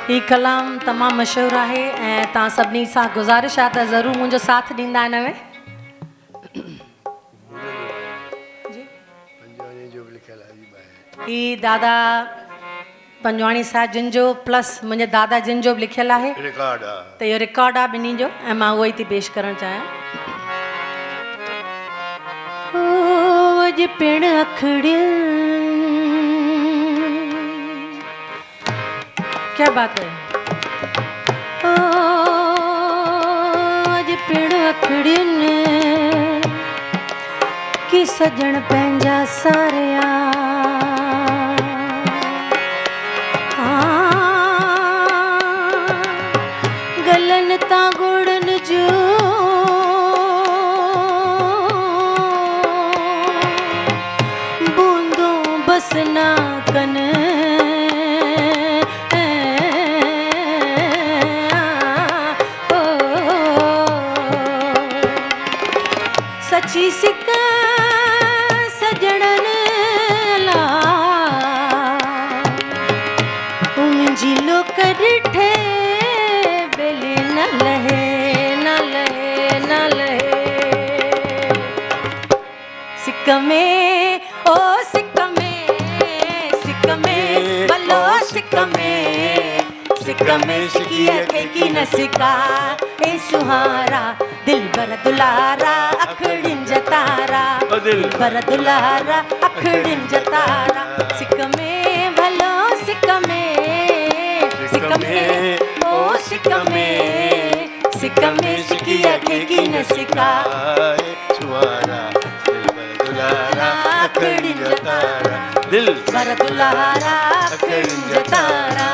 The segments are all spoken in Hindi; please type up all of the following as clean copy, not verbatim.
ही कलाम तमामु मशहूरु आहे ऐं तव्हां सभिनी सां गुज़ारिश आहे त ज़रूरु मुंहिंजो साथ ॾींदा हिन में। ही दादा पंजवाणी साहिब जिन जो प्लस मुंहिंजे दादा जिन जो बि लिखियलु आहे त इहो रिकॉर्ड आहे ॿिन्ही जो ऐं मां उहो ई थी पेश करणु चाहियां। अॼु पिण क्या बात है। अॼु पिण अखड़ियुनि की सजण पंहिंजा सारिया गलन तां गुड़न जो बूंदों बस ना कन सची सिक सजणन ला उनजी लोक ॾिठे बेले न लहे न लहे न लहे सिक में ओ सिक में भलो सिक में सिकी अखे की न सिका ए सुहारा दिल बर दुलारा अखड़िन जतारा दिल बर दुलारा अखड़िन जतारा सिक में भलो सिक में ओ सिक में सिकी अखे की न सिका सुहारा दिल बर दुलारा अखड़िन जतारा दिल बर दुलारा अखड़िन जतारा।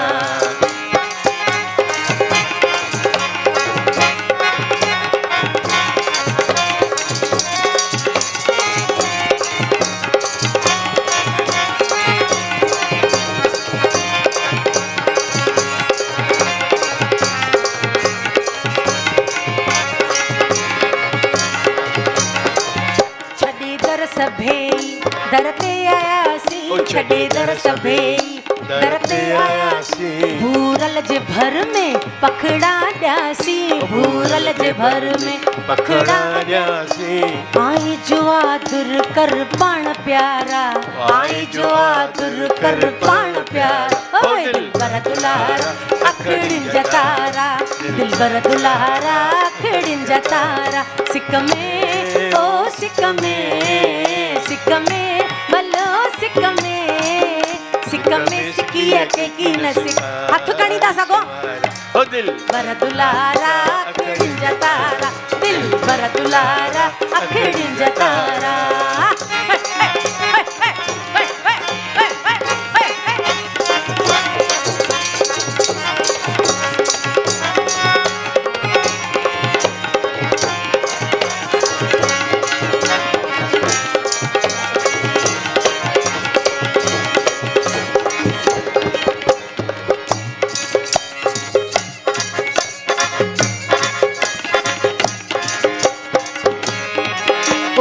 सभेई दर ते आयासीं छॾे दर सभेई दर ते आयासीं भूरल जे भर में पखड़ा ॾियासीं भूरल जे भर में पखड़ा ॾियासीं आई जो आदर कर पाण प्यारा आई जो आदर कर पाण प्यारा ओए दिल बर दुलारा अखड़िन जतारा दिल बर दुलारा अखड़िन जतारा सिक में ओ सिक में भलो सिक में सिकी अखे की न सिक हथ खणी था सघो ओ दिल बर दुलारा अखड़िन जतारा दिल बर दुलारा अखड़िन जतारा।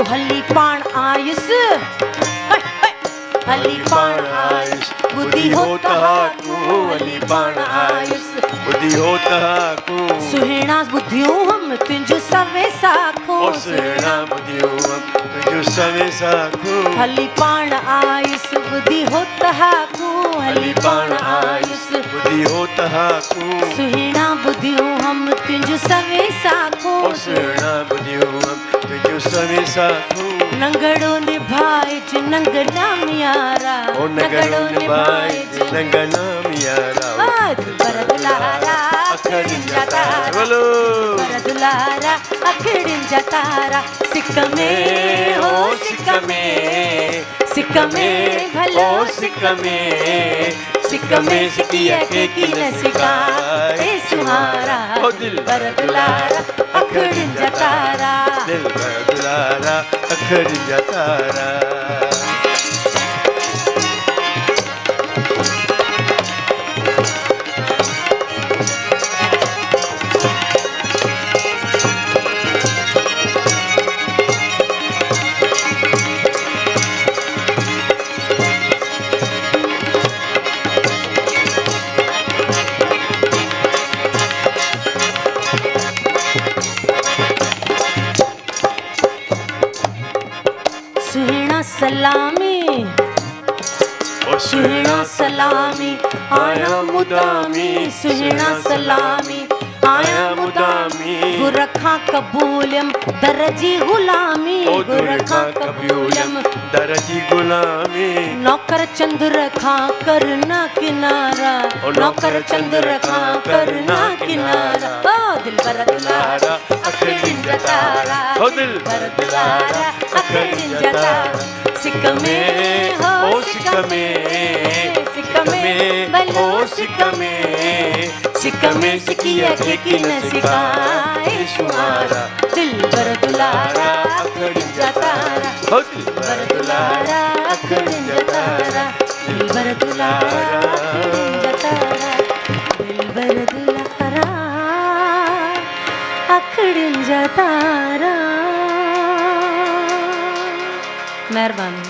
हली पाण आयुस हली पाण आयुस बुद्धि होता तू हली पाण आयुस बुद्धि होता तू सुहिणा बुद्धियों हम तुंहिंजो सवे साखो सुहिणा बुद्धियों हम तुंहिंजो सवे साखो हली पाण आयुस बुद्धि होता तू हली पाण आयुस बुद्धि होता तू सुहिणा बुद्धियों हम तुंहिंजो सवे साखो सुहिणा बुद्धियों हम तुंहिंजो सवे साखो नंगड़ो निभाइज नंगना मियारा ओ नंगड़ो निभाइज नंगना मियारा बर दुलारा अखड़िन जतारा बोलो बर दुलारा अखड़िन जतारा सिक में ओ सिक में भलो सिक में सिकी अखे की न सिका ए सुहारा दिल बर दुलारा अखड़िन जतारा दिल बर दुलारा अखड़िन जतारा। सलामी ओ सुहिणा सलामी आया मुदामी सुहिणा सलामी आया मुदामी गुर खां कबूलियम दरजी गुलामी ओ गुर दुर खां खां कबूलियम कबूलियम दरजी गुलामी नौकर चंद्र खां करना किनारा ओ नौकर चंद्र खां करना किनारा ओ दिलबर दुलारा अखड़िन जतारा ओ दिलबर दुलारा अखड़िन जतारा सिक में हो ओ सिक में सिक में भलो सिक में सिकिया के की न सिकाए शुमारा दिलबर दुलारा अखड़िन जतारा ओ दिलबर दुलारा अखड़िन जतारा दिलबर दुलारा अखड़िन जतारा दिलबर दुलारा अखड़िन जतारा मेहरबानी।